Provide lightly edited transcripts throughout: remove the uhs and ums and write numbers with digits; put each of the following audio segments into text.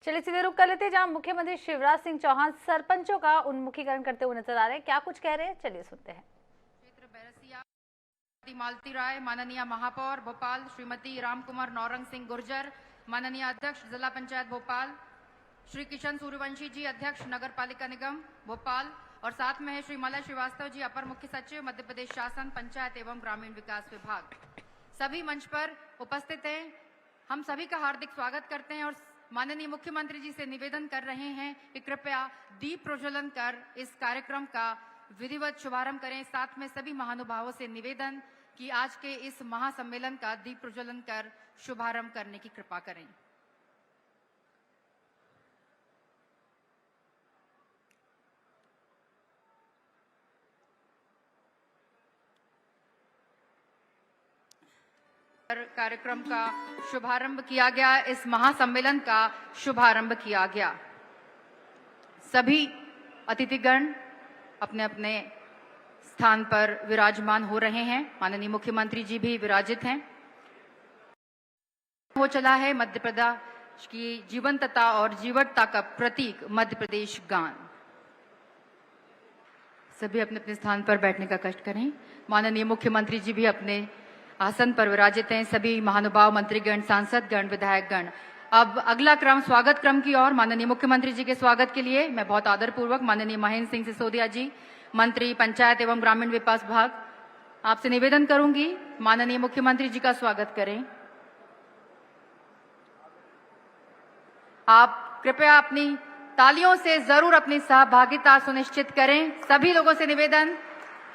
चलिए सीधे रुक कर लेते हैं जहां मुख्यमंत्री शिवराज सिंह चौहान सरपंचों का उन्मुखीकरण करते हुए नजर आ रहे हैं। क्या कुछ कह रहे हैं, चलिए सुनते हैं। क्षेत्र बैरसिया मालती राय, माननीय महापौर भोपाल श्रीमती रामकुमार नौरंग सिंह गुर्जर, माननीय अध्यक्ष जिला पंचायत भोपाल श्री किशन सूर्यवंशी जी, अध्यक्ष नगर पालिका निगम भोपाल, और साथ में है श्री मलय श्रीवास्तव जी, अपर मुख्य सचिव मध्य प्रदेश शासन पंचायत एवं ग्रामीण विकास विभाग। सभी मंच पर उपस्थित हैं। हम सभी का हार्दिक स्वागत करते हैं और माननीय मुख्यमंत्री जी से निवेदन कर रहे हैं कि कृपया दीप प्रज्वलन कर इस कार्यक्रम का विधिवत शुभारंभ करें। साथ में सभी महानुभावों से निवेदन कि आज के इस महासम्मेलन का दीप प्रज्वलन कर शुभारंभ करने की कृपा करें। कार्यक्रम का शुभारंभ किया गया, इस महासम्मेलन का शुभारंभ किया गया। सभी अतिथिगण अपने अपने स्थान पर विराजमान हो रहे हैं। माननीय मुख्यमंत्री जी भी विराजित हैं। हो चला है मध्य प्रदेश की जीवंतता और जीवटता का प्रतीक मध्य प्रदेश गान। सभी अपने अपने स्थान पर बैठने का कष्ट करें। माननीय मुख्यमंत्री जी भी अपने आसन पर विराजित हैं। सभी महानुभाव, मंत्रीगण, सांसदगण, विधायकगण। अब अगला क्रम स्वागत क्रम की ओर। माननीय मुख्यमंत्री जी के स्वागत के लिए मैं बहुत आदरपूर्वक माननीय महेंद्र सिंह सिसोदिया जी, मंत्री पंचायत एवं ग्रामीण विकास विभाग, आपसे निवेदन करूंगी माननीय मुख्यमंत्री जी का स्वागत करें। आप कृपया अपनी तालियों से जरूर अपनी सहभागिता सुनिश्चित करें। सभी लोगों से निवेदन,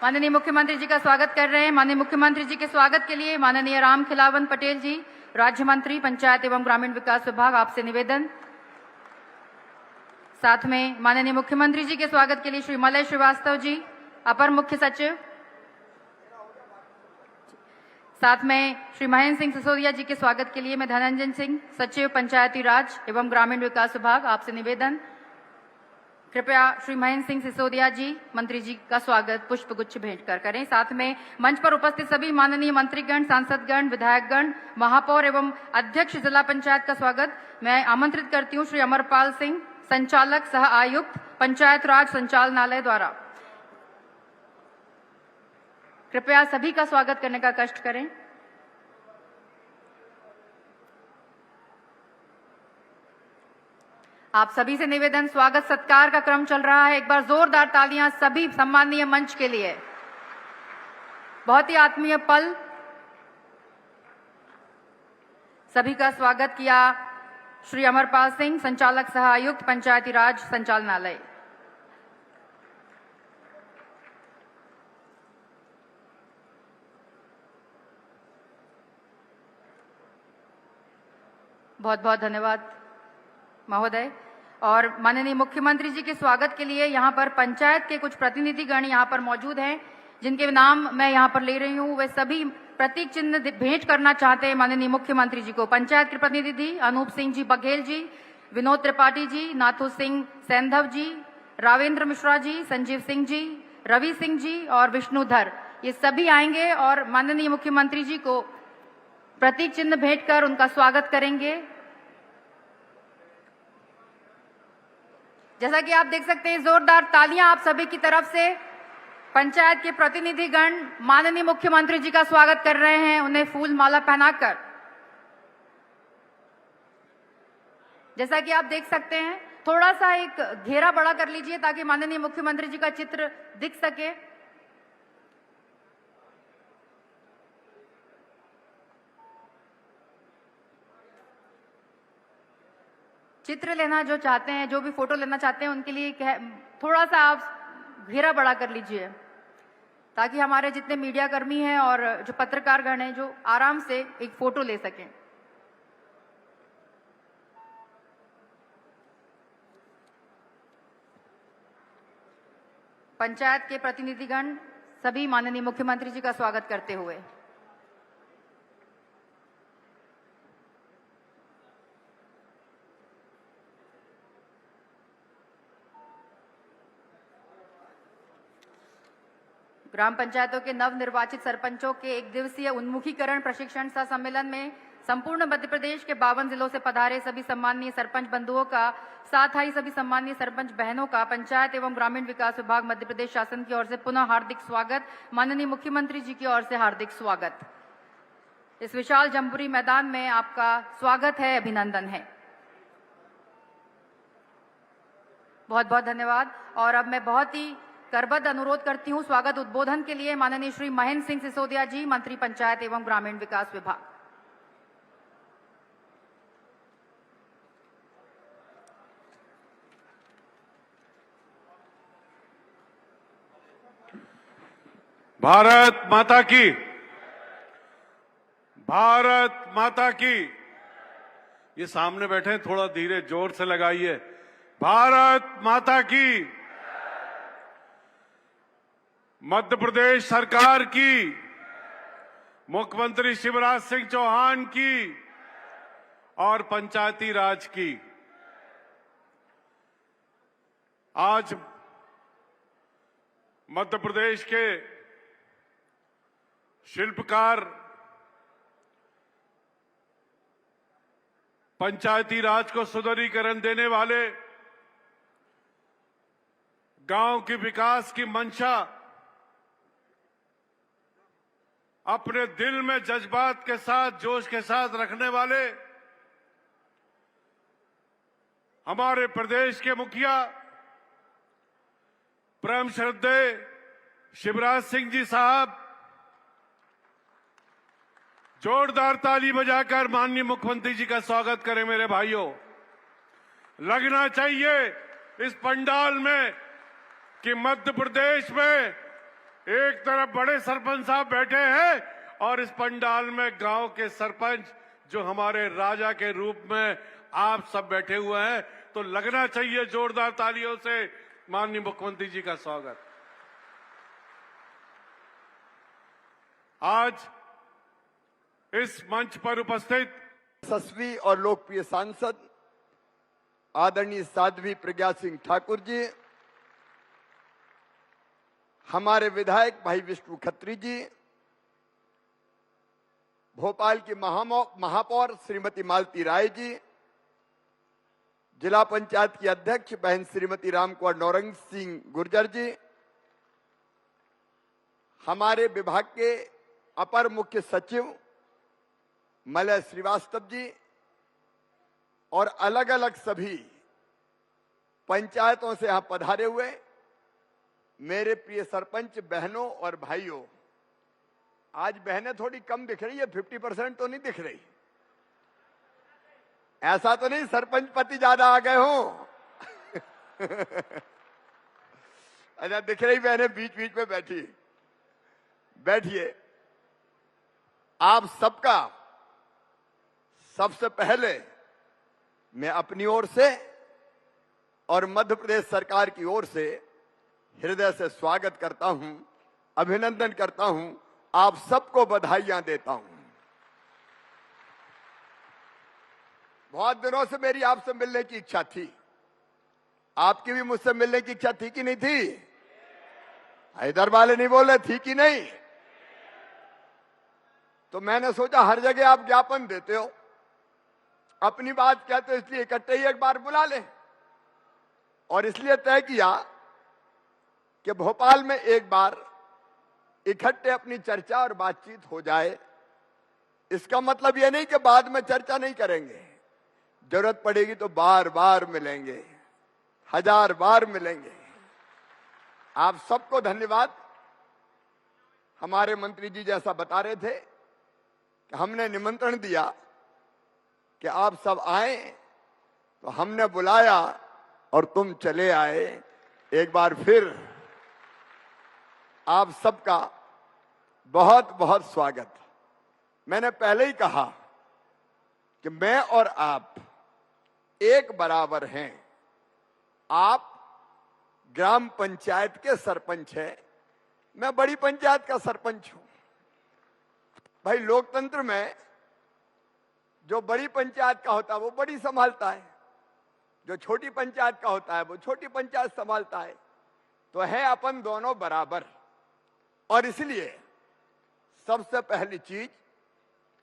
माननीय मुख्यमंत्री जी का स्वागत कर रहे हैं। माननीय मुख्यमंत्री जी के स्वागत के लिए माननीय राम खिलावन पटेल जी, राज्य मंत्री पंचायत एवं ग्रामीण विकास विभाग, आपसे निवेदन। साथ में माननीय मुख्यमंत्री जी के स्वागत के लिए श्री मलय श्रीवास्तव जी, अपर मुख्य सचिव, साथ में श्री महेंद्र सिंह सिसोदिया जी के स्वागत के लिए मैं धनंजय सिंह, सचिव पंचायती राज एवं ग्रामीण विकास विभाग, आपसे निवेदन। कृपया श्री महेंद्र सिंह सिसोदिया जी, मंत्री जी का स्वागत पुष्पगुच्छ भेंट कर करें। साथ में मंच पर उपस्थित सभी माननीय मंत्रीगण, सांसदगण, विधायकगण, महापौर एवं अध्यक्ष जिला पंचायत का स्वागत मैं आमंत्रित करती हूं श्री अमरपाल सिंह, संचालक सह आयुक्त पंचायत राज संचालनालय द्वारा। कृपया सभी का स्वागत करने का कष्ट करें। आप सभी से निवेदन, स्वागत सत्कार का क्रम चल रहा है। एक बार जोरदार तालियां सभी सम्माननीय मंच के लिए। बहुत ही आत्मीय पल। सभी का स्वागत किया श्री अमरपाल सिंह, संचालक सह आयुक्त पंचायती राज संचालनालय। बहुत बहुत धन्यवाद महोदय। और माननीय मुख्यमंत्री जी के स्वागत के लिए यहाँ पर पंचायत के कुछ प्रतिनिधिगण यहाँ पर मौजूद हैं, जिनके नाम मैं यहाँ पर ले रही हूँ। वे सभी प्रतीक चिन्ह भेंट करना चाहते हैं माननीय मुख्यमंत्री जी को। पंचायत के प्रतिनिधि अनूप सिंह जी बघेल जी, विनोद त्रिपाठी जी, नाथू सिंह सैंधव जी, रावेंद्र मिश्रा जी, संजीव सिंह जी, रवि सिंह जी और विष्णुधर, ये सभी आएंगे और माननीय मुख्यमंत्री जी को प्रतीक चिन्ह भेंट कर उनका स्वागत करेंगे। जैसा कि आप देख सकते हैं, जोरदार तालियां आप सभी की तरफ से। पंचायत के प्रतिनिधिगण माननीय मुख्यमंत्री जी का स्वागत कर रहे हैं, उन्हें फूल माला पहनाकर। जैसा कि आप देख सकते हैं, थोड़ा सा एक घेरा बड़ा कर लीजिए ताकि माननीय मुख्यमंत्री जी का चित्र दिख सके। चित्र लेना जो चाहते हैं, जो भी फोटो लेना चाहते हैं, उनके लिए थोड़ा सा आप घेरा बड़ा कर लीजिए ताकि हमारे जितने मीडिया कर्मी हैं और जो पत्रकारगण हैं जो आराम से एक फोटो ले सकें। पंचायत के प्रतिनिधिगण सभी माननीय मुख्यमंत्री जी का स्वागत करते हुए। ग्राम पंचायतों के नवनिर्वाचित सरपंचों के एक दिवसीय उन्मुखीकरण प्रशिक्षण सह सम्मेलन में संपूर्ण मध्य प्रदेश के 52 जिलों से पधारे सभी सम्माननीय सरपंच बंधुओं का, साथ ही सभी सम्माननीय सरपंच बहनों का पंचायत एवं ग्रामीण विकास विभाग मध्य प्रदेश शासन की ओर से पुनः हार्दिक स्वागत। माननीय मुख्यमंत्री जी की ओर से हार्दिक स्वागत। इस विशाल जम्बूरी मैदान में आपका स्वागत है, अभिनंदन है। बहुत बहुत धन्यवाद। और अब मैं बहुत ही करबद्ध अनुरोध करती हूं स्वागत उद्बोधन के लिए माननीय श्री महेंद्र सिंह सिसोदिया जी, मंत्री पंचायत एवं ग्रामीण विकास विभाग। भारत माता की, भारत माता की। ये सामने बैठे हैं, थोड़ा धीरे जोर से लगाइए। भारत माता की। मध्य प्रदेश सरकार की, मुख्यमंत्री शिवराज सिंह चौहान की और पंचायती राज की। आज मध्य प्रदेश के शिल्पकार, पंचायती राज को सुदृढ़ीकरण देने वाले, गांव के विकास की मंशा अपने दिल में जज्बात के साथ, जोश के साथ रखने वाले हमारे प्रदेश के मुखिया परम श्रद्धेय शिवराज सिंह जी साहब, जोरदार ताली बजाकर माननीय मुख्यमंत्री जी का स्वागत करें। मेरे भाइयों, लगना चाहिए इस पंडाल में कि मध्य प्रदेश में एक तरफ बड़े सरपंच साहब बैठे हैं और इस पंडाल में गांव के सरपंच जो हमारे राजा के रूप में आप सब बैठे हुए हैं। तो लगना चाहिए जोरदार तालियों से माननीय मुख्यमंत्री जी का स्वागत। आज इस मंच पर उपस्थित यशस्वी और लोकप्रिय सांसद आदरणीय साध्वी प्रज्ञा सिंह ठाकुर जी, हमारे विधायक भाई विष्णु खत्री जी, भोपाल की महापौर श्रीमती मालती राय जी, जिला पंचायत की अध्यक्ष बहन श्रीमती रामकुमार नौरंग सिंह गुर्जर जी, हमारे विभाग के अपर मुख्य सचिव मलय श्रीवास्तव जी और अलग अलग सभी पंचायतों से यहां पधारे हुए मेरे प्रिय सरपंच बहनों और भाइयों। आज बहनें थोड़ी कम दिख रही है, 50% तो नहीं दिख रही। ऐसा तो नहीं सरपंच पति ज्यादा आ गए हो। अच्छा, दिख रही बहनें बीच बीच में बैठिए। आप सबका सबसे पहले मैं अपनी ओर से और मध्य प्रदेश सरकार की ओर से हृदय से स्वागत करता हूं, अभिनंदन करता हूं, आप सबको बधाइयां देता हूं। बहुत दिनों से मेरी आपसे मिलने की इच्छा थी। आपकी भी मुझसे मिलने की इच्छा थी कि नहीं थी? इधर वाले नहीं बोले थी कि नहीं? तो मैंने सोचा हर जगह आप ज्ञापन देते हो, अपनी बात कहते हो, इसलिए इकट्ठे ही एक बार बुला ले। और इसलिए तय किया कि भोपाल में एक बार इकट्ठे अपनी चर्चा और बातचीत हो जाए। इसका मतलब यह नहीं कि बाद में चर्चा नहीं करेंगे, जरूरत पड़ेगी तो बार बार मिलेंगे, 1000 बार मिलेंगे। आप सबको धन्यवाद। हमारे मंत्री जी जैसा बता रहे थे कि हमने निमंत्रण दिया कि आप सब आए, तो हमने बुलाया और तुम चले आए। एक बार फिर आप सबका बहुत बहुत स्वागत। मैंने पहले ही कहा कि मैं और आप एक बराबर हैं। आप ग्राम पंचायत के सरपंच हैं, मैं बड़ी पंचायत का सरपंच हूं। भाई, लोकतंत्र में जो बड़ी पंचायत का होता है वो बड़ी संभालता है, जो छोटी पंचायत का होता है वो छोटी पंचायत संभालता है। तो है अपन दोनों बराबर। और इसलिए सबसे पहली चीज,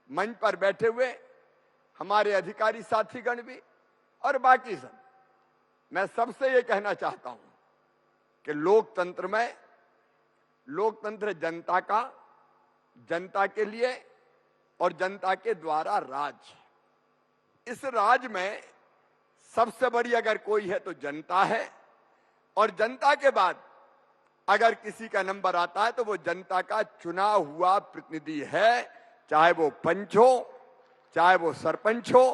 मंच पर बैठे हुए हमारे अधिकारी साथीगण भी और बाकी सब, मैं सबसे ये कहना चाहता हूं कि लोकतंत्र में, लोकतंत्र जनता का, जनता के लिए और जनता के द्वारा राज। इस राज में सबसे बड़ी अगर कोई है तो जनता है, और जनता के बाद अगर किसी का नंबर आता है तो वो जनता का चुना हुआ प्रतिनिधि है, चाहे वो पंच हो, चाहे वो सरपंच हो,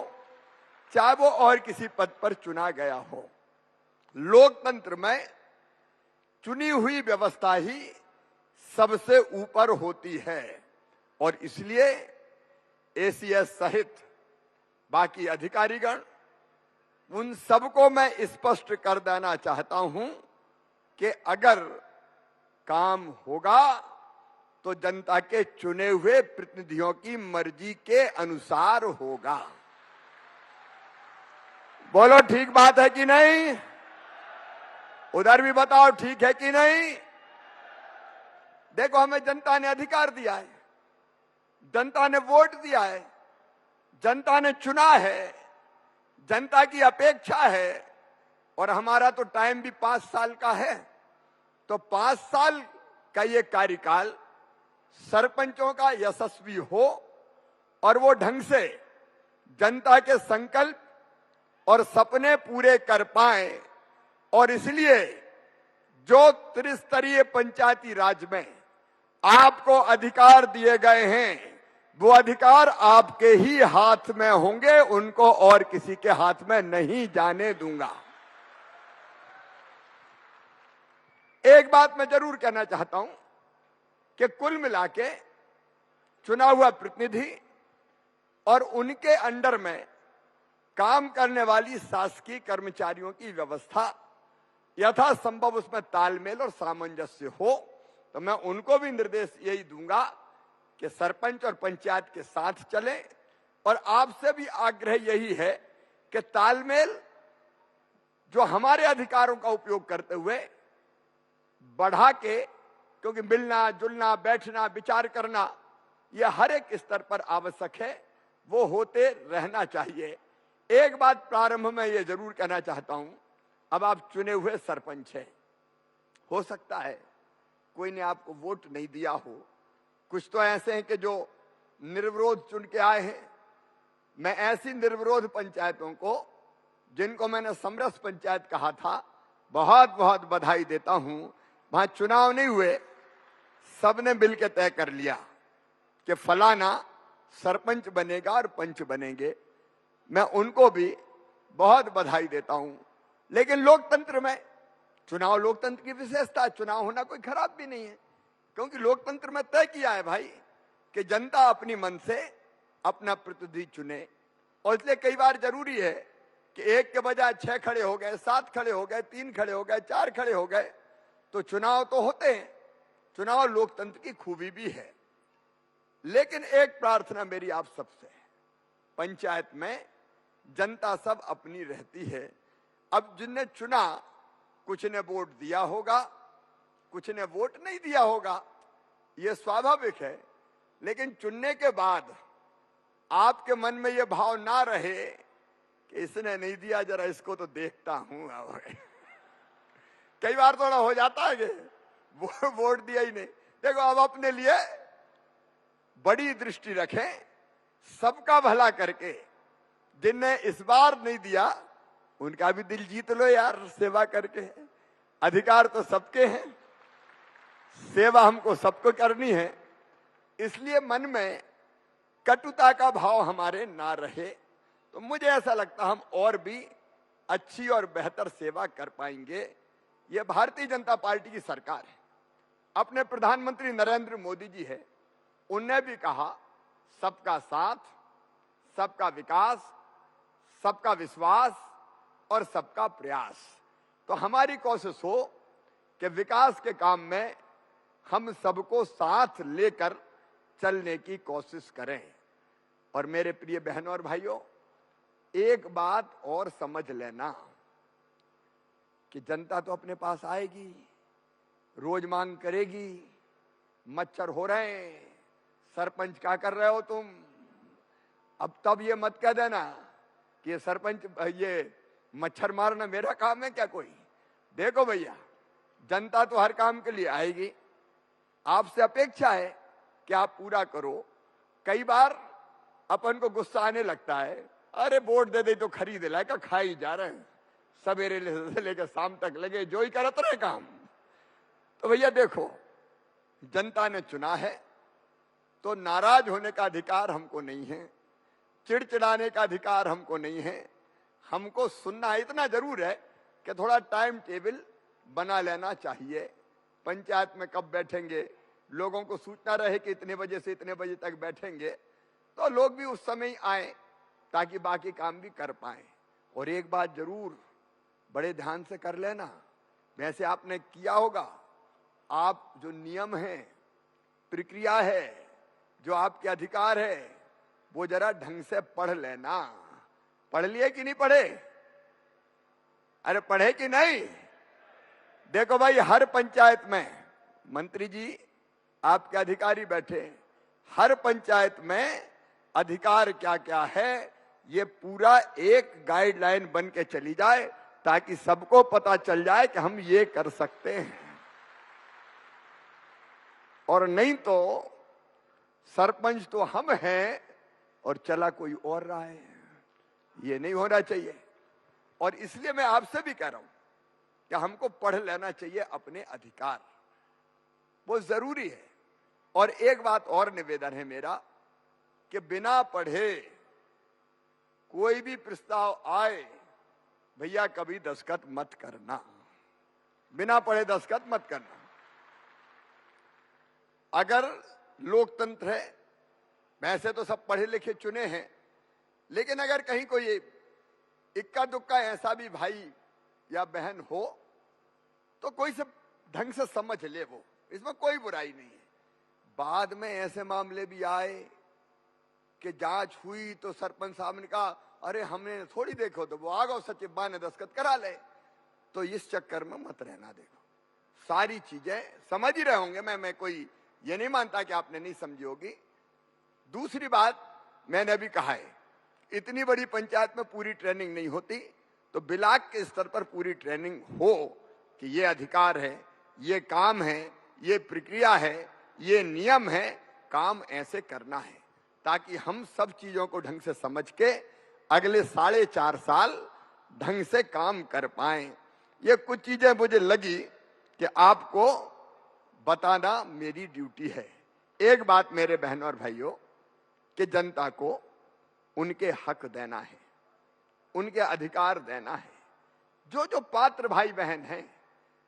चाहे वो और किसी पद पर चुना गया हो। लोकतंत्र में चुनी हुई व्यवस्था ही सबसे ऊपर होती है, और इसलिए एसीएस सहित बाकी अधिकारीगण, उन सबको मैं स्पष्ट कर देना चाहता हूं कि अगर काम होगा तो जनता के चुने हुए प्रतिनिधियों की मर्जी के अनुसार होगा। बोलो ठीक बात है कि नहीं? उधर भी बताओ ठीक है कि नहीं? देखो, हमें जनता ने अधिकार दिया है, जनता ने वोट दिया है, जनता ने चुना है, जनता की अपेक्षा है, और हमारा तो टाइम भी 5 साल का है। तो 5 साल का ये कार्यकाल सरपंचों का यशस्वी हो और वो ढंग से जनता के संकल्प और सपने पूरे कर पाए, और इसलिए जो त्रिस्तरीय पंचायती राज में आपको अधिकार दिए गए हैं, वो अधिकार आपके ही हाथ में होंगे, उनको और किसी के हाथ में नहीं जाने दूंगा। एक बात मैं जरूर कहना चाहता हूं कि कुल मिलाके चुना हुआ प्रतिनिधि और उनके अंडर में काम करने वाली शासकीय कर्मचारियों की व्यवस्था यथासंभव उसमें तालमेल और सामंजस्य हो, तो मैं उनको भी निर्देश यही दूंगा कि सरपंच और पंचायत के साथ चलें। और आपसे भी आग्रह यही है कि तालमेल जो हमारे अधिकारों का उपयोग करते हुए बढ़ा के, क्योंकि मिलना जुलना, बैठना, विचार करना, यह हर एक स्तर पर आवश्यक है, वो होते रहना चाहिए। एक बात प्रारंभ में यह जरूर कहना चाहता हूं, अब आप चुने हुए सरपंच हैं, हो सकता है कोई ने आपको वोट नहीं दिया हो, कुछ तो ऐसे हैं कि जो निर्विरोध चुन के आए हैं। मैं ऐसी निर्विरोध पंचायतों को, जिनको मैंने समरस पंचायत कहा था, बहुत बहुत बधाई देता हूं। वहां चुनाव नहीं हुए, सबने मिलकर तय कर लिया कि फलाना सरपंच बनेगा और पंच बनेंगे। मैं उनको भी बहुत बधाई देता हूं। लेकिन लोकतंत्र में चुनाव, लोकतंत्र की विशेषता, चुनाव होना कोई खराब भी नहीं है, क्योंकि लोकतंत्र में तय किया है भाई कि जनता अपनी मन से अपना प्रतिनिधि चुने। और इसलिए कई बार जरूरी है कि 1 के बजाय 6 खड़े हो गए, 7 खड़े हो गए, 3 खड़े हो गए, 4 खड़े हो गए, तो चुनाव तो होते हैं। चुनाव लोकतंत्र की खूबी भी है। लेकिन एक प्रार्थना मेरी आप सबसे है, पंचायत में जनता सब अपनी रहती है। अब जिनने चुना, कुछ ने वोट दिया होगा, कुछ ने वोट नहीं दिया होगा, यह स्वाभाविक है। लेकिन चुनने के बाद आपके मन में यह भाव ना रहे कि इसने नहीं दिया, जरा इसको तो देखता हूं। कई बार थोड़ा हो जाता है कि वो वोट दिया ही नहीं। देखो, अब अपने लिए बड़ी दृष्टि रखें, सबका भला करके। जिनने इस बार नहीं दिया उनका भी दिल जीत लो यार, सेवा करके। अधिकार तो सबके हैं, सेवा हमको सबको करनी है। इसलिए मन में कटुता का भाव हमारे ना रहे, तो मुझे ऐसा लगता हम और भी अच्छी और बेहतर सेवा कर पाएंगे। यह भारतीय जनता पार्टी की सरकार है, अपने प्रधानमंत्री नरेंद्र मोदी जी है, उनने भी कहा सबका साथ, सबका विकास, सबका विश्वास और सबका प्रयास। तो हमारी कोशिश हो कि विकास के काम में हम सबको साथ लेकर चलने की कोशिश करें। और मेरे प्रिय बहनों और भाइयों, एक बात और समझ लेना कि जनता तो अपने पास आएगी, रोज मांग करेगी, मच्छर हो रहे हैं, सरपंच क्या कर रहे हो तुम, अब तब ये मत कह देना कि ये सरपंच ये मच्छर मारना मेरा काम है क्या कोई। देखो भैया, जनता तो हर काम के लिए आएगी, आपसे अपेक्षा है कि आप पूरा करो। कई बार अपन को गुस्सा आने लगता है, अरे वोट दे दे तो खरीद लाए का खा ही जा रहे हैं, सवेरे से लेकर शाम तक लगे जो ही करत रहे काम। तो भैया देखो, जनता ने चुना है तो नाराज होने का अधिकार हमको नहीं है, चिड़चिड़ाने का अधिकार हमको नहीं है। हमको सुनना इतना जरूर है कि थोड़ा टाइम टेबल बना लेना चाहिए। पंचायत में कब बैठेंगे, लोगों को सूचना रहे कि इतने बजे से इतने बजे तक बैठेंगे, तो लोग भी उस समय आए ताकि बाकी काम भी कर पाए। और एक बात जरूर बड़े ध्यान से कर लेना, वैसे आपने किया होगा, आप जो नियम है, प्रक्रिया है, जो आपके अधिकार है, वो जरा ढंग से पढ़ लेना। पढ़ लिए कि नहीं पढ़े? अरे पढ़े कि नहीं? देखो भाई, हर पंचायत में मंत्री जी आपके अधिकारी बैठे, हर पंचायत में अधिकार क्या क्या है ये पूरा एक गाइडलाइन बन के चली जाए ताकि सबको पता चल जाए कि हम ये कर सकते हैं। और नहीं तो सरपंच तो हम हैं और चला कोई और रहा है, ये नहीं होना चाहिए। और इसलिए मैं आपसे भी कह रहा हूं कि हमको पढ़ लेना चाहिए अपने अधिकार, वो जरूरी है। और एक बात और निवेदन है मेरा कि बिना पढ़े कोई भी प्रस्ताव आए, भैया कभी दस्तखत मत करना, बिना पढ़े दस्तखत मत करना। अगर लोकतंत्र है, वैसे तो सब पढ़े लिखे चुने हैं, लेकिन अगर कहीं कोई इक्का दुक्का ऐसा भी भाई या बहन हो तो कोई से ढंग से समझ ले, वो इसमें कोई बुराई नहीं है। बाद में ऐसे मामले भी आए कि जांच हुई तो सरपंच साहब ने कहा अरे हमने थोड़ी देखो, तो वो आ गए सचिव बा ने दस्तखत करा ले। तो इस चक्कर में मत रहना। देखो सारी चीजें समझ ही रहे होंगे, मैं कोई ये नहीं मानता कि आपने नहीं समझी होगी। दूसरी बात मैंने अभी कहा है, इतनी बड़ी पंचायत में पूरी ट्रेनिंग नहीं होती, तो ब्लॉक के स्तर पर पूरी ट्रेनिंग हो कि ये अधिकार है, ये काम है, ये प्रक्रिया है, ये नियम है, काम ऐसे करना है, ताकि हम सब चीजों को ढंग से समझ के अगले 4.5 साल ढंग से काम कर पाएं। ये कुछ चीजें मुझे लगी कि आपको बताना मेरी ड्यूटी है। एक बात मेरे बहनों और भाइयों, कि जनता को उनके हक देना है, उनके अधिकार देना है। जो जो पात्र भाई बहन हैं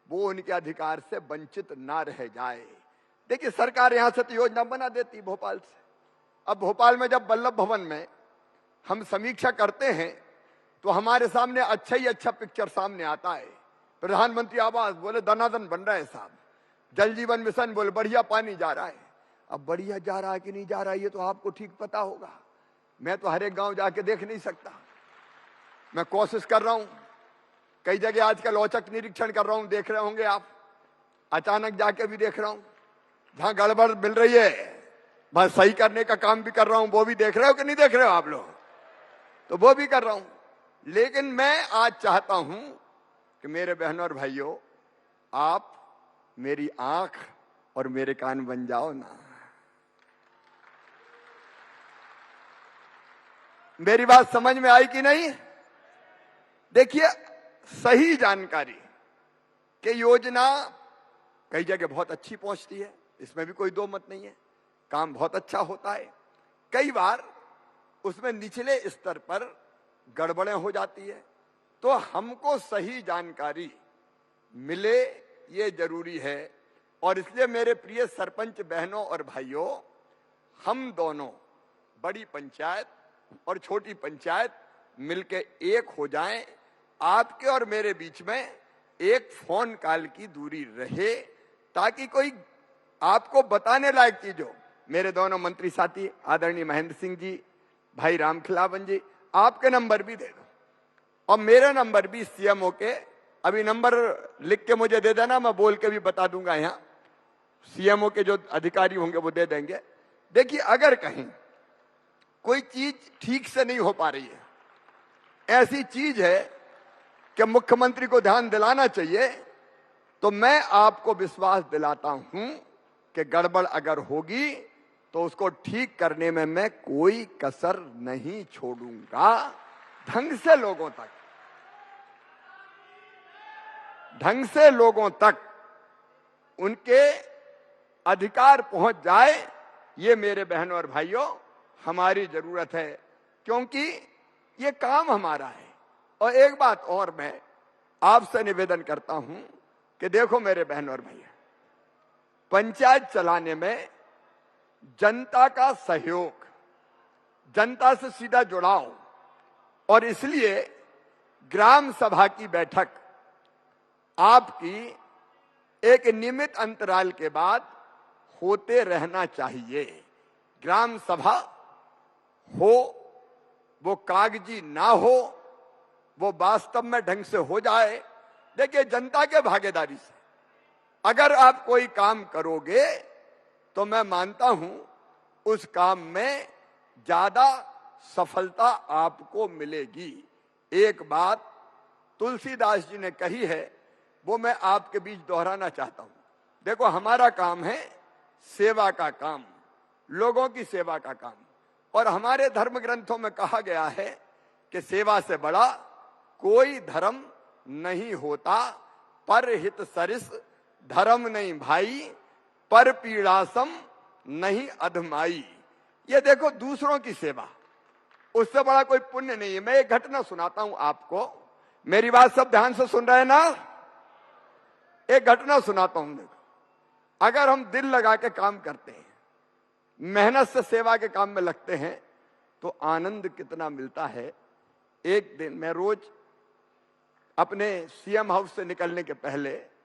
वो उनके अधिकार से वंचित ना रह जाए। देखिए सरकार यहां से तो योजना बना देती भोपाल से। अब भोपाल में जब वल्लभ भवन में हम समीक्षा करते हैं तो हमारे सामने अच्छा ही अच्छा पिक्चर सामने आता है। प्रधानमंत्री आवास बोले दनादन बन रहा है साहब, जल जीवन मिशन बोले बढ़िया पानी जा रहा है। अब बढ़िया जा रहा है कि नहीं जा रहा है ये तो आपको ठीक पता होगा, मैं तो हर एक गांव जाके देख नहीं सकता। मैं कोशिश कर रहा हूं, कई जगह आजकल औचक निरीक्षण कर रहा हूं, देख रहे होंगे आप, अचानक जाके भी देख रहा हूं। जहां गड़बड़ मिल रही है बस सही करने का काम भी कर रहा हूं, वो भी देख रहे हो कि नहीं देख रहे हो आप लोग, तो वो भी कर रहा हूं। लेकिन मैं आज चाहता हूं कि मेरे बहनों और भाइयों, आप मेरी आंख और मेरे कान बन जाओ ना। मेरी बात समझ में आई कि नहीं? देखिए सही जानकारी कि योजना कई जगह बहुत अच्छी पहुंचती है, इसमें भी कोई दो मत नहीं है, काम बहुत अच्छा होता है। कई बार उसमें निचले स्तर पर गड़बड़ें हो जाती है, तो हमको सही जानकारी मिले ये जरूरी है। और इसलिए मेरे प्रिय सरपंच बहनों और भाइयों, हम दोनों बड़ी पंचायत और छोटी पंचायत मिलके एक हो जाएं। आपके और मेरे बीच में एक फोन कॉल की दूरी रहे, ताकि कोई आपको बताने लायक चीज हो। मेरे दोनों मंत्री साथी आदरणीय महेंद्र सिंह जी, भाई रामखिलावन जी, आपके नंबर भी दे दो और मेरा नंबर भी सीएमओ के, अभी नंबर लिख के मुझे दे देना, मैं बोल के भी बता दूंगा, यहाँ सीएमओ के जो अधिकारी होंगे वो दे देंगे। देखिए अगर कहीं कोई चीज ठीक से नहीं हो पा रही है, ऐसी चीज है कि मुख्यमंत्री को ध्यान दिलाना चाहिए। तो मैं आपको विश्वास दिलाता हूं कि गड़बड़ अगर होगी तो उसको ठीक करने में मैं कोई कसर नहीं छोड़ूंगा। ढंग से लोगों तक उनके अधिकार पहुंच जाए, ये मेरे बहनों और भाइयों हमारी जरूरत है, क्योंकि ये काम हमारा है। और एक बात और मैं आपसे निवेदन करता हूं कि देखो मेरे बहनों और भैया, पंचायत चलाने में जनता का सहयोग, जनता से सीधा जुड़ाव, और इसलिए ग्राम सभा की बैठक आपकी एक नियमित अंतराल के बाद होते रहना चाहिए। ग्राम सभा हो, वो कागजी ना हो, वो वास्तव में ढंग से हो जाए। देखिए, जनता के भागीदारी से अगर आप कोई काम करोगे तो मैं मानता हूं उस काम में ज्यादा सफलता आपको मिलेगी। एक बात तुलसीदास जी ने कही है, वो मैं आपके बीच दोहराना चाहता हूं। देखो, हमारा काम है सेवा का काम, लोगों की सेवा का काम, और हमारे धर्म ग्रंथों में कहा गया है कि सेवा से बड़ा कोई धर्म नहीं होता। पर हित सरिस धर्म नहीं भाई, पर पीड़ासम नहीं अधमाई। ये देखो, दूसरों की सेवा, उससे बड़ा कोई पुण्य नहीं है। मैं एक घटना सुनाता हूं आपको, मेरी बात सब ध्यान से सुन रहे हैं ना? एक घटना सुनाता हूं। देखो, अगर हम दिल लगा के काम करते हैं, मेहनत से सेवा के काम में लगते हैं, तो आनंद कितना मिलता है। एक दिन मैं रोज अपने सीएम हाउस से निकलने के पहले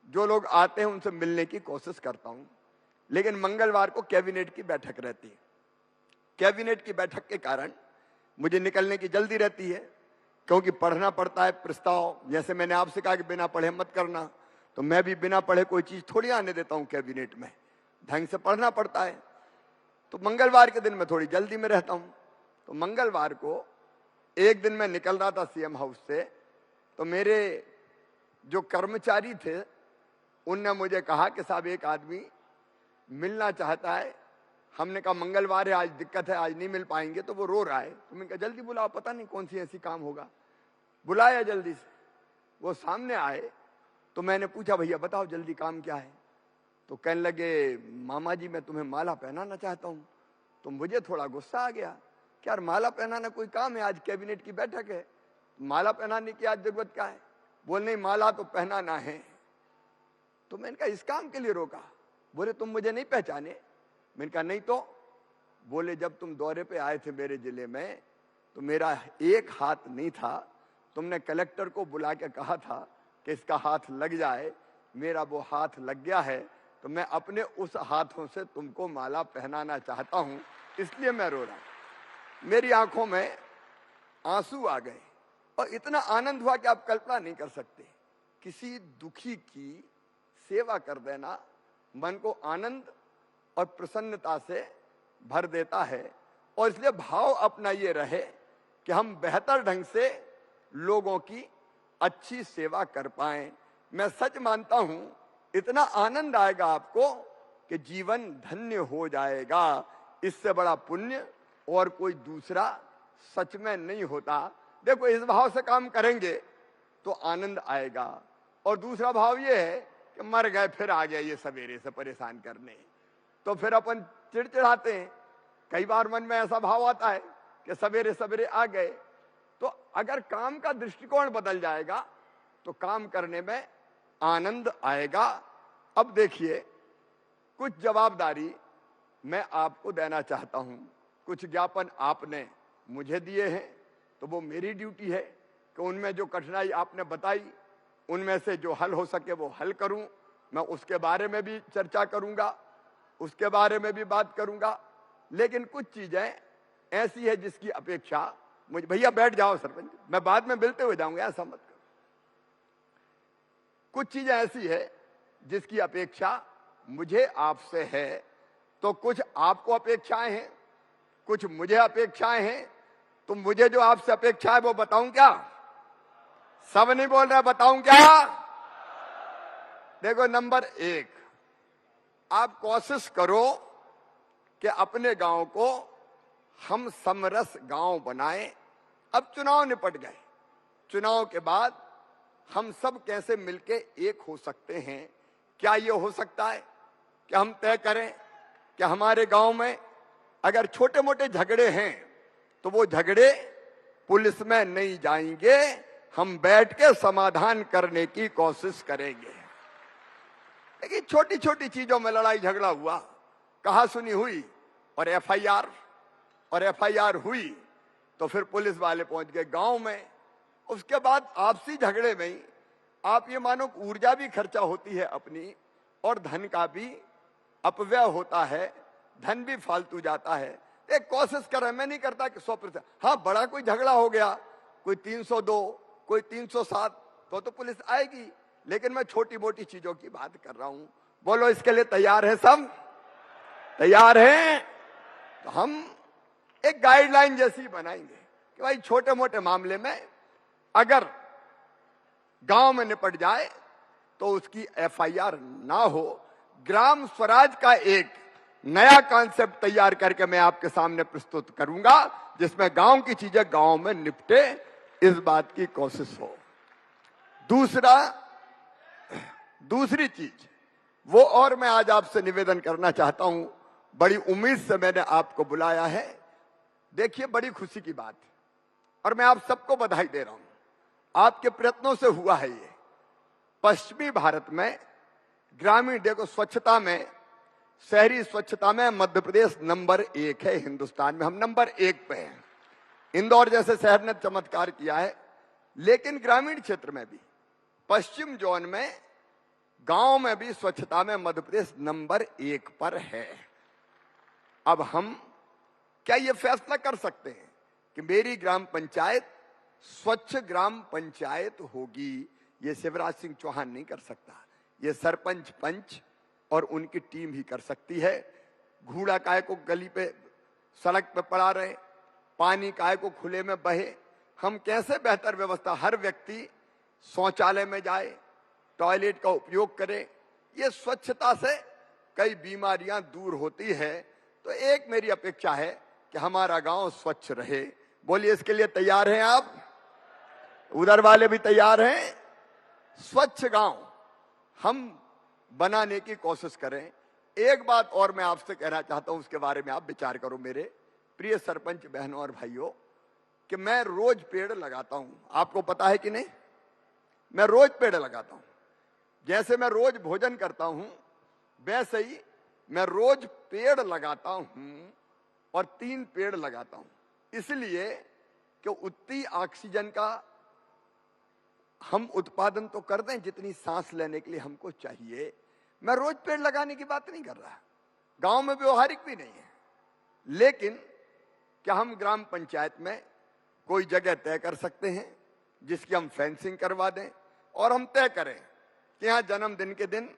जो लोग आते हैं उनसे मिलने की कोशिश करता हूं, लेकिन मंगलवार को कैबिनेट की बैठक रहती है। कैबिनेट की बैठक के कारण मुझे निकलने की जल्दी रहती है, क्योंकि पढ़ना पड़ता है प्रस्ताव। जैसे मैंने आपसे कहा कि बिना पढ़े मत करना, तो मैं भी बिना पढ़े कोई चीज थोड़ी आने देता हूं कैबिनेट में, ढंग से पढ़ना पड़ता है। तो मंगलवार के दिन मैं थोड़ी जल्दी में रहता हूं। तो मंगलवार को एक दिन मैं निकल रहा था सीएम हाउस से, तो मेरे जो कर्मचारी थे उनने मुझे कहा कि साहब एक आदमी मिलना चाहता है। हमने कहा मंगलवार है, आज दिक्कत है, आज नहीं मिल पाएंगे। तो वो रो रहा है। तो मैंने कहा जल्दी बुलाओ, पता नहीं कौन सी ऐसी काम होगा। बुलाया जल्दी से, वो सामने आए। तो मैंने पूछा भैया बताओ जल्दी काम क्या है? तो कहने लगे मामा जी मैं तुम्हें माला पहनाना चाहता हूं। तो मुझे थोड़ा गुस्सा आ गया कि यार माला पहनाना कोई काम है? आज कैबिनेट की बैठक है, माला पहनाने की आज जरूरत क्या है? बोल नहीं, माला तो पहनाना है। तो मैंने कहा इस काम के लिए रोका? बोले तुम मुझे नहीं पहचाने? मैंने कहा नहीं तो। बोले जब तुम दौरे पे आए थे मेरे जिले में, तो मेरा एक हाथ नहीं था, तुमने कलेक्टर को बुला के कहा था कि इसका हाथ लग जाए, मेरा वो हाथ लग गया है, तो मैं अपने उस हाथों से तुमको माला पहनाना चाहता हूं, इसलिए मैं रो रहा हूं। मेरी आंखों में आंसू आ गए और इतना आनंद हुआ कि आप कल्पना नहीं कर सकते। किसी दुखी की सेवा कर देना मन को आनंद और प्रसन्नता से भर देता है, और इसलिए भाव अपना ये रहे कि हम बेहतर ढंग से लोगों की अच्छी सेवा कर पाएं। मैं सच मानता हूं इतना आनंद आएगा आपको कि जीवन धन्य हो जाएगा। इससे बड़ा पुण्य और कोई दूसरा सच में नहीं होता। देखो, इस भाव से काम करेंगे तो आनंद आएगा। और दूसरा भाव ये है कि मर गए फिर आ गया ये सवेरे से परेशान करने, तो फिर अपन चिड़चिड़ाते हैं। कई बार मन में ऐसा भाव आता है कि सवेरे सवेरे आ गए। तो अगर काम का दृष्टिकोण बदल जाएगा तो काम करने में आनंद आएगा। अब देखिए, कुछ जवाबदारी मैं आपको देना चाहता हूं। कुछ ज्ञापन आपने मुझे दिए हैं, तो वो मेरी ड्यूटी है कि उनमें जो कठिनाई आपने बताई उनमें से जो हल हो सके वो हल करूं। मैं उसके बारे में भी चर्चा करूंगा, उसके बारे में भी बात करूंगा। लेकिन कुछ चीजें ऐसी है जिसकी अपेक्षा मुझे, भैया बैठ जाओ सरपंच, मैं बाद में मिलते हुए जाऊंगा, ऐसा मत करो। कुछ चीजें ऐसी है जिसकी अपेक्षा मुझे आपसे है, तो कुछ आपको अपेक्षाएं हैं, कुछ मुझे अपेक्षाएं हैं, तो मुझे जो आपसे अपेक्षा है वो बताऊं क्या? सब नहीं बोल रहे, बताऊं क्या? देखो, नंबर 1, आप कोशिश करो कि अपने गांव को हम समरस गांव बनाएं। अब चुनाव निपट गए, चुनाव के बाद हम सब कैसे मिलके एक हो सकते हैं? क्या ये हो सकता है कि हम तय करें कि हमारे गांव में अगर छोटे मोटे झगड़े हैं तो वो झगड़े पुलिस में नहीं जाएंगे, हम बैठ के समाधान करने की कोशिश करेंगे। लेकिन छोटी छोटी चीजों में लड़ाई झगड़ा हुआ, कहा सुनी हुई और एफआईआर हुई, तो फिर पुलिस वाले पहुंच गए गांव में। उसके बाद आपसी झगड़े में ही आप ये मानो ऊर्जा भी खर्चा होती है अपनी, और धन का भी अपव्यय होता है, धन भी फालतू जाता है। एक कोशिश कर रहे हैं, मैं नहीं करता कि 100%, हाँ बड़ा कोई झगड़ा हो गया, कोई 302, कोई 307, तो पुलिस आएगी, लेकिन मैं छोटी मोटी चीजों की बात कर रहा हूं। बोलो, इसके लिए तैयार है? सब तैयार हैं? तो हम एक गाइडलाइन जैसी बनाएंगे कि भाई छोटे मोटे मामले में अगर गांव में निपट जाए तो उसकी एफआईआर ना हो। ग्राम स्वराज का एक नया कॉन्सेप्ट तैयार करके मैं आपके सामने प्रस्तुत करूंगा, जिसमें गांव की चीजें गांव में निपटे, इस बात की कोशिश हो। दूसरी चीज वो, और मैं आज आपसे निवेदन करना चाहता हूं, बड़ी उम्मीद से मैंने आपको बुलाया है। देखिए, बड़ी खुशी की बात है और मैं आप सबको बधाई दे रहा हूं, आपके प्रयत्नों से हुआ है ये। पश्चिमी भारत में ग्रामीण, देखो स्वच्छता में, शहरी स्वच्छता में मध्य प्रदेश नंबर 1 है हिंदुस्तान में, हम नंबर 1 पे हैं। इंदौर जैसे शहर ने चमत्कार किया है, लेकिन ग्रामीण क्षेत्र में भी, पश्चिम जोन में, गांव में भी स्वच्छता में मध्य प्रदेश नंबर 1 पर है। अब हम क्या ये फैसला कर सकते हैं कि मेरी ग्राम पंचायत स्वच्छ ग्राम पंचायत होगी? ये शिवराज सिंह चौहान नहीं कर सकता, ये सरपंच पंच और उनकी टीम ही कर सकती है। घूड़ा काय को गली पे, सड़क पे पड़ा रहे, पानी काय को खुले में बहे, हम कैसे बेहतर व्यवस्था, हर व्यक्ति शौचालय में जाए, टॉयलेट का उपयोग करे, ये स्वच्छता से कई बीमारियां दूर होती है। तो एक मेरी अपेक्षा है कि हमारा गांव स्वच्छ रहे। बोलिए, इसके लिए तैयार हैं आप? उधर वाले भी तैयार हैं? स्वच्छ गांव हम बनाने की कोशिश करें। एक बात और मैं आपसे कहना चाहता हूं, उसके बारे में आप विचार करो मेरे प्रिय सरपंच बहनों और भाइयों, कि मैं रोज पेड़ लगाता हूं। आपको पता है कि नहीं? मैं रोज पेड़ लगाता हूं। जैसे मैं रोज भोजन करता हूं, वैसे ही मैं रोज पेड़ लगाता हूं, और 3 पेड़ लगाता हूं, इसलिए कि उतनी ऑक्सीजन का हम उत्पादन तो कर दें जितनी सांस लेने के लिए हमको चाहिए। मैं रोज पेड़ लगाने की बात नहीं कर रहा, गांव में व्यवहारिक भी नहीं है, लेकिन क्या हम ग्राम पंचायत में कोई जगह तय कर सकते हैं जिसकी हम फेंसिंग करवा दें, और हम तय करें कि यहाँ जन्मदिन के दिन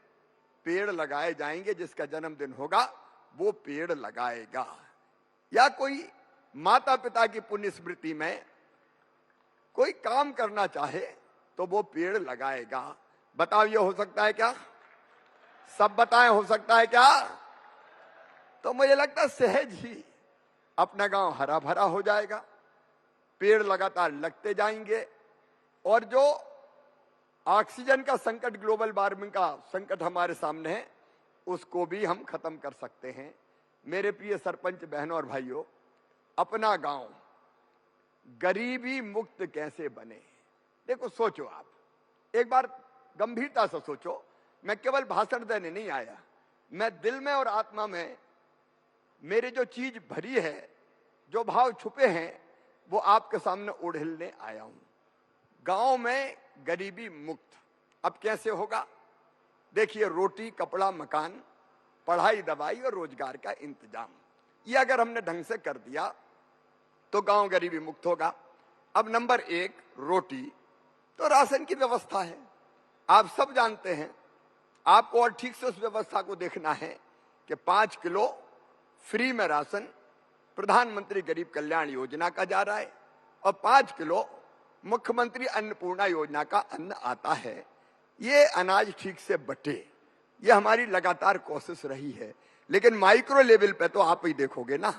पेड़ लगाए जाएंगे, जिसका जन्मदिन होगा वो पेड़ लगाएगा। या कोई माता पिता की पुण्य स्मृति में कोई काम करना चाहे तो वो पेड़ लगाएगा। बताओ, ये हो सकता है क्या? सब बताएं, हो सकता है क्या? तो मुझे लगता है सहज ही अपना गांव हरा भरा हो जाएगा, पेड़ लगातार लगते जाएंगे, और जो ऑक्सीजन का संकट, ग्लोबल वार्मिंग का संकट हमारे सामने है, उसको भी हम खत्म कर सकते हैं। मेरे प्रिय सरपंच बहनों और भाइयों, अपना गांव गरीबी मुक्त कैसे बने? देखो, सोचो आप, एक बार गंभीरता से सोचो। मैं केवल भाषण देने नहीं आया, मैं दिल में और आत्मा में मेरे जो चीज भरी है, जो भाव छुपे हैं, वो आपके सामने उड़ेलने आया हूं। गांव में गरीबी मुक्त अब कैसे होगा? देखिए, रोटी, कपड़ा, मकान, पढ़ाई, दवाई और रोजगार का इंतजाम, ये अगर हमने ढंग से कर दिया तो गांव गरीबी मुक्त होगा। अब नंबर 1, रोटी, तो राशन की व्यवस्था है, आप सब जानते हैं। आपको और ठीक से उस व्यवस्था को देखना है कि 5 किलो फ्री में राशन प्रधानमंत्री गरीब कल्याण योजना का जा रहा है और 5 किलो मुख्यमंत्री अन्नपूर्णा योजना का अन्न आता है। ये अनाज ठीक से बटे, ये हमारी लगातार कोशिश रही है। लेकिन माइक्रो लेवल पे तो आप ही देखोगे ना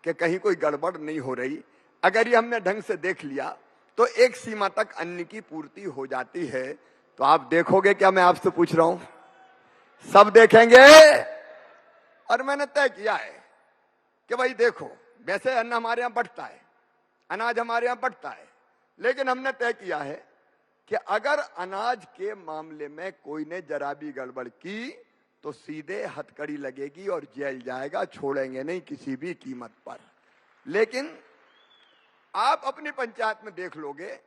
कि कहीं कोई गड़बड़ नहीं हो रही। अगर ये हमने ढंग से देख लिया तो एक सीमा तक अन्न की पूर्ति हो जाती है। तो आप देखोगे क्या मैं आपसे पूछ रहा हूं? सब देखेंगे। और मैंने तय किया है कि भाई देखो, वैसे अन्न हमारे यहां बढ़ता है, अनाज हमारे यहां बढ़ता है, लेकिन हमने तय किया है कि अगर अनाज के मामले में कोई ने जरा भी गड़बड़ की तो सीधे हथकड़ी लगेगी और जेल जाएगा, छोड़ेंगे नहीं किसी भी कीमत पर। लेकिन आप अपनी पंचायत में देख लोगे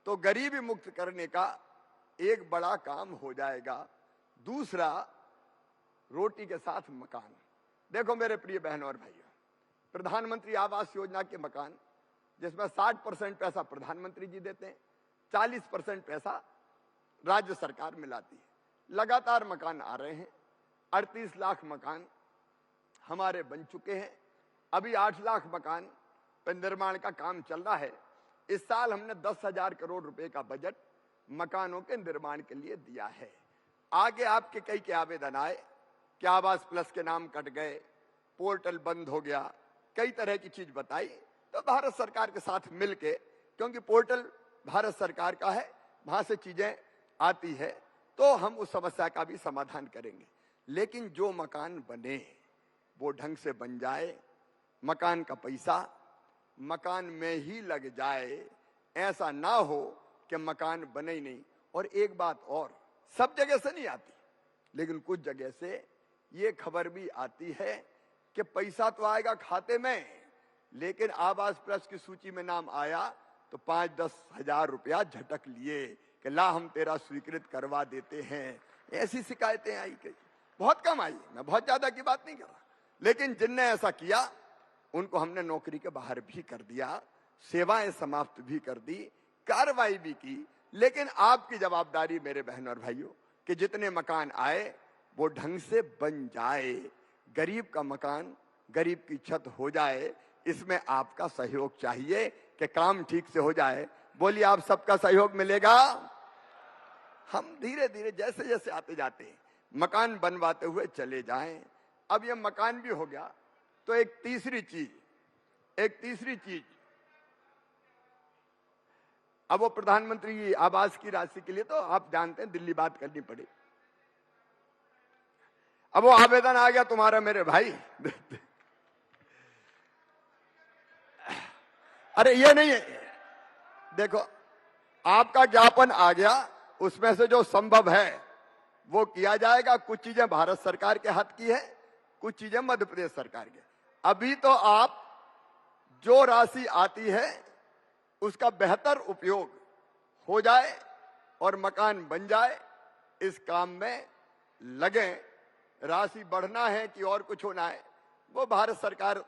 तो गरीबी मुक्त करने का एक बड़ा काम हो जाएगा। दूसरा, रोटी के साथ मकान। देखो मेरे प्रिय बहनों और भाइयों, प्रधानमंत्री आवास योजना के मकान जिसमें 60% पैसा प्रधानमंत्री जी देते हैं, 40% पैसा राज्य सरकार मिलाती है। लगातार मकान आ रहे हैं, 38 लाख मकान हमारे बन चुके हैं। अभी 8 लाख मकान पर निर्माण का काम चल रहा है। इस साल हमने 10,000 करोड़ रुपए का बजट मकानों के निर्माण के लिए दिया है। आगे आपके कई के आवेदन आए कि आवास प्लस के नाम कट गए, पोर्टल बंद हो गया, कई तरह की चीज बताई। तो भारत सरकार के साथ मिलके, क्योंकि पोर्टल भारत सरकार का है, वहां से चीजें आती है, तो हम उस समस्या का भी समाधान करेंगे। लेकिन जो मकान बने वो ढंग से बन जाए, मकान का पैसा मकान में ही लग जाए, ऐसा ना हो कि मकान बने ही नहीं। और एक बात और, सब जगह से नहीं आती, लेकिन कुछ जगह से ये खबर भी आती है कि पैसा तो आएगा खाते में, लेकिन आवास प्लस की सूची में नाम आया तो 5-10 हजार रुपया झटक लिए कि ला हम तेरा स्वीकृत करवा देते हैं। ऐसी शिकायतें आई, कई बहुत कम आई, मैं बहुत ज्यादा की बात नहीं कर रहा, लेकिन जिनने ऐसा किया उनको हमने नौकरी के बाहर भी कर दिया, सेवाएं समाप्त भी कर दी, कार्रवाई भी की। लेकिन आपकी जवाबदारी मेरे बहन और भाइयों कि जितने मकान आए वो ढंग से बन जाए, गरीब का मकान, गरीब की छत हो जाए। इसमें आपका सहयोग चाहिए कि काम ठीक से हो जाए। बोलिए, आप सबका सहयोग मिलेगा? हम धीरे धीरे जैसे जैसे आते जाते हैं मकान बनवाते हुए चले जाएं। अब ये मकान भी हो गया तो एक तीसरी चीज, अब वो प्रधानमंत्री आवास की राशि के लिए तो आप जानते हैं दिल्ली बात करनी पड़ी। अब वो आवेदन आ गया तुम्हारा मेरे भाई अरे ये नहीं है, देखो आपका ज्ञापन आ गया, उसमें से जो संभव है वो किया जाएगा। कुछ चीजें भारत सरकार के हाथ की है, कुछ चीजें मध्य प्रदेश सरकार की। अभी तो आप जो राशि आती है उसका बेहतर उपयोग हो जाए और मकान बन जाए, इस काम में लगे। राशि बढ़ना है कि और कुछ होना है वो भारत सरकार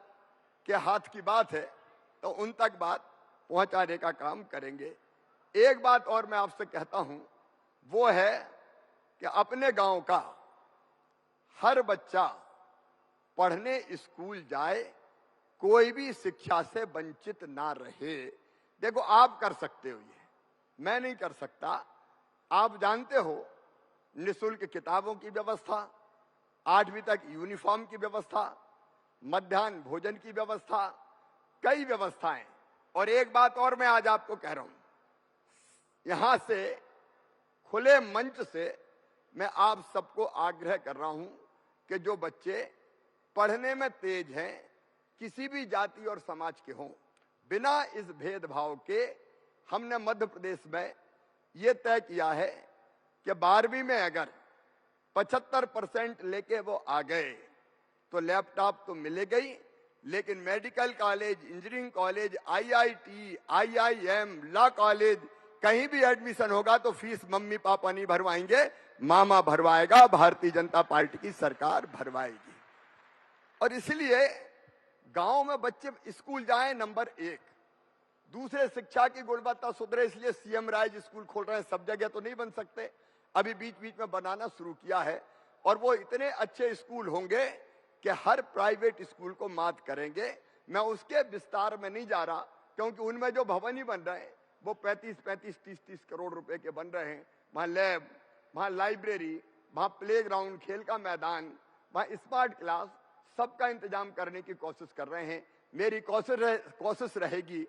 के हाथ की बात है, तो उन तक बात पहुंचाने का काम करेंगे। एक बात और मैं आपसे कहता हूं, वो है कि अपने गांव का हर बच्चा पढ़ने स्कूल जाए, कोई भी शिक्षा से वंचित ना रहे। देखो आप कर सकते हो, ये मैं नहीं कर सकता। आप जानते हो निःशुल्क किताबों की व्यवस्था, 8वीं तक यूनिफॉर्म की व्यवस्था, मध्याह्न भोजन की व्यवस्था, कई व्यवस्थाएं। और एक बात और मैं आज आपको कह रहा हूं, यहां से खुले मंच से मैं आप सबको आग्रह कर रहा हूं कि जो बच्चे पढ़ने में तेज हैं, किसी भी जाति और समाज के हों, बिना इस भेदभाव के हमने मध्य प्रदेश में ये तय किया है कि 12वीं में अगर 75% लेके वो आ गए तो लैपटॉप तो मिलेगा ही, लेकिन medical college, engineering college, IIT, IIM, law college, कहीं भी एडमिशन होगा तो फीस मम्मी पापा नहीं भरवाएंगे, मामा भरवाएगा, भारतीय जनता पार्टी की सरकार भरवाएगी। और इसलिए गांव में बच्चे स्कूल जाएं, नंबर 1। दूसरे, शिक्षा की गुणवत्ता सुधरे, इसलिए CM राइज स्कूल खोल रहे हैं। सब जगह तो नहीं बन सकते, अभी बीच बीच में बनाना शुरू किया है, और वो इतने अच्छे स्कूल होंगे कि हर प्राइवेट स्कूल को मात करेंगे। मैं उसके विस्तार में नहीं जा रहा, क्योंकि उनमें जो भवन ही बन रहे हैं वो 35-35, 30-30 करोड़ रुपए के बन रहे हैं। वहां लैब, वहां लाइब्रेरी, वहां प्लेग्राउंड, खेल का मैदान, वहां स्मार्ट क्लास, सबका इंतजाम करने की कोशिश कर रहे हैं। मेरी कोशिश रहेगी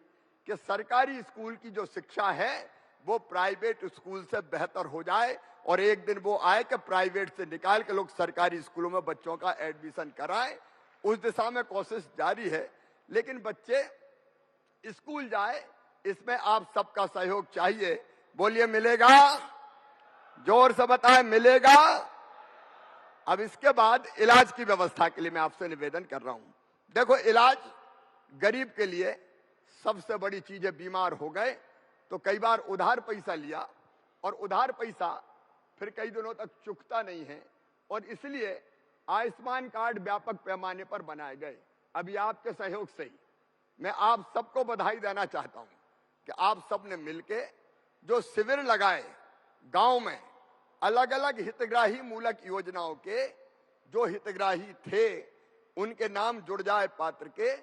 कि सरकारी स्कूल की जो शिक्षा है वो प्राइवेट स्कूल से बेहतर हो जाए, और एक दिन वो आए कि प्राइवेट से निकाल के लोग सरकारी स्कूलों में बच्चों का एडमिशन कराएं। उस दिशा में कोशिश जारी है। लेकिन बच्चे स्कूल जाए, इसमें आप सबका सहयोग चाहिए। बोलिए मिलेगा? जोर से बताएं, मिलेगा? अब इसके बाद इलाज की व्यवस्था के लिए मैं आपसे निवेदन कर रहा हूं। देखो, इलाज गरीब के लिए सबसे बड़ी चीज है। बीमार हो गए तो कई बार उधार पैसा लिया, और उधार पैसा फिर कई दिनों तक चुकता नहीं है, और इसलिए आयुष्मान कार्ड व्यापक पैमाने पर बनाए गए। अभी आपके सहयोग से ही मैं आप सबको बधाई देना चाहता हूं कि आप सबने मिलके जो शिविर लगाए गांव में, अलग अलग हितग्राही मूलक योजनाओं के जो हितग्राही थे उनके नाम जुड़ जाए पात्र के,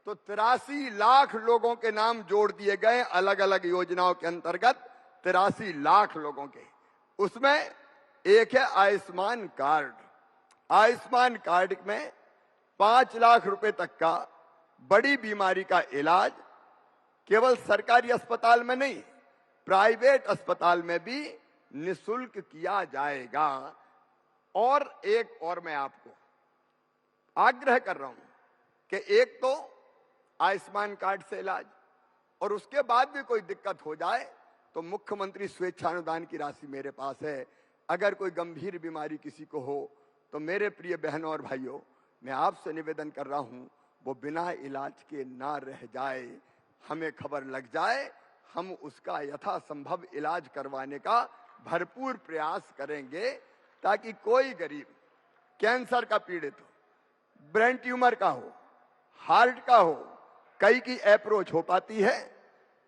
तो 83 लाख लोगों के नाम जोड़ दिए गए अलग अलग योजनाओं के अंतर्गत। 83 लाख लोगों के, उसमें एक है आयुष्मान कार्ड। आयुष्मान कार्ड में 5 लाख रुपए तक का बड़ी बीमारी का इलाज केवल सरकारी अस्पताल में नहीं, प्राइवेट अस्पताल में भी निःशुल्क किया जाएगा। और एक और मैं आपको आग्रह कर रहा हूं कि एक तो आयुष्मान कार्ड से इलाज, और उसके बाद भी कोई दिक्कत हो जाए तो मुख्यमंत्री स्वेच्छानुदान की राशि मेरे पास है। अगर कोई गंभीर बीमारी किसी को हो तो मेरे प्रिय बहनों और भाइयों, मैं आपसे निवेदन कर रहा हूं, वो बिना इलाज के ना रह जाए। हमें खबर लग जाए, हम उसका यथासंभव इलाज करवाने का भरपूर प्रयास करेंगे, ताकि कोई गरीब कैंसर का पीड़ित हो, ब्रेन ट्यूमर का हो, हार्ट का हो, कई की अप्रोच हो पाती है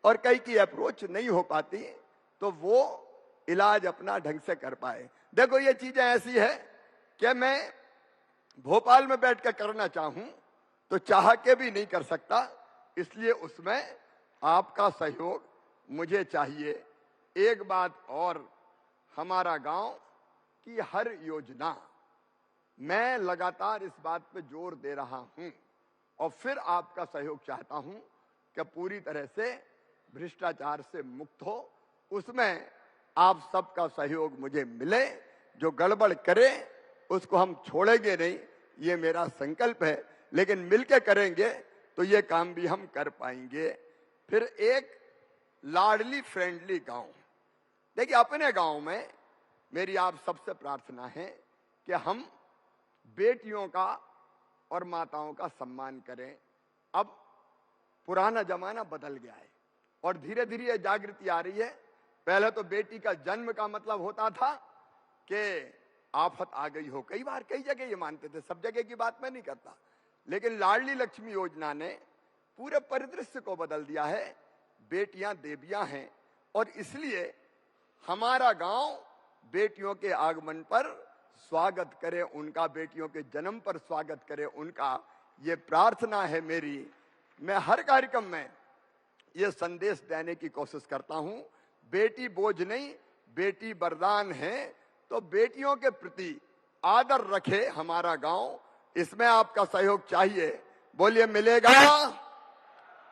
और कई की अप्रोच नहीं हो पाती, तो वो इलाज अपना ढंग से कर पाए। देखो, ये चीजें ऐसी है कि मैं भोपाल में बैठ कर करना चाहूं तो चाह के भी नहीं कर सकता, इसलिए उसमें आपका सहयोग मुझे चाहिए। एक बात और, हमारा गांव की हर योजना मैं लगातार इस बात पे जोर दे रहा हूं, और फिर आपका सहयोग चाहता हूं कि पूरी तरह से भ्रष्टाचार से मुक्त हो। उसमें आप सबका सहयोग मुझे मिले। जो गड़बड़ करे उसको हम छोड़ेंगे नहीं, ये मेरा संकल्प है। लेकिन मिलके करेंगे तो ये काम भी हम कर पाएंगे। फिर एक लाडली फ्रेंडली गांव। देखिए, अपने गांव में मेरी आप सबसे प्रार्थना है कि हम बेटियों का और माताओं का सम्मान करें। अब पुराना जमाना बदल गया है और धीरे धीरे ये जागृति आ रही है। पहले तो बेटी का जन्म का मतलब होता था कि आफत आ गई हो। कई बार कई जगह ये मानते थे, सब जगह की बात मैं नहीं करता, लेकिन लाडली लक्ष्मी योजना ने पूरे परिदृश्य को बदल दिया है। बेटियां देवियां हैं, और इसलिए हमारा गांव बेटियों के आगमन पर स्वागत करे उनका, बेटियों के जन्म पर स्वागत करे उनका, ये प्रार्थना है मेरी। मैं हर कार्यक्रम में ये संदेश देने की कोशिश करता हूं, बेटी बोझ नहीं, बेटी वरदान है। तो बेटियों के प्रति आदर रखे हमारा गांव, इसमें आपका सहयोग चाहिए। बोलिए मिलेगा?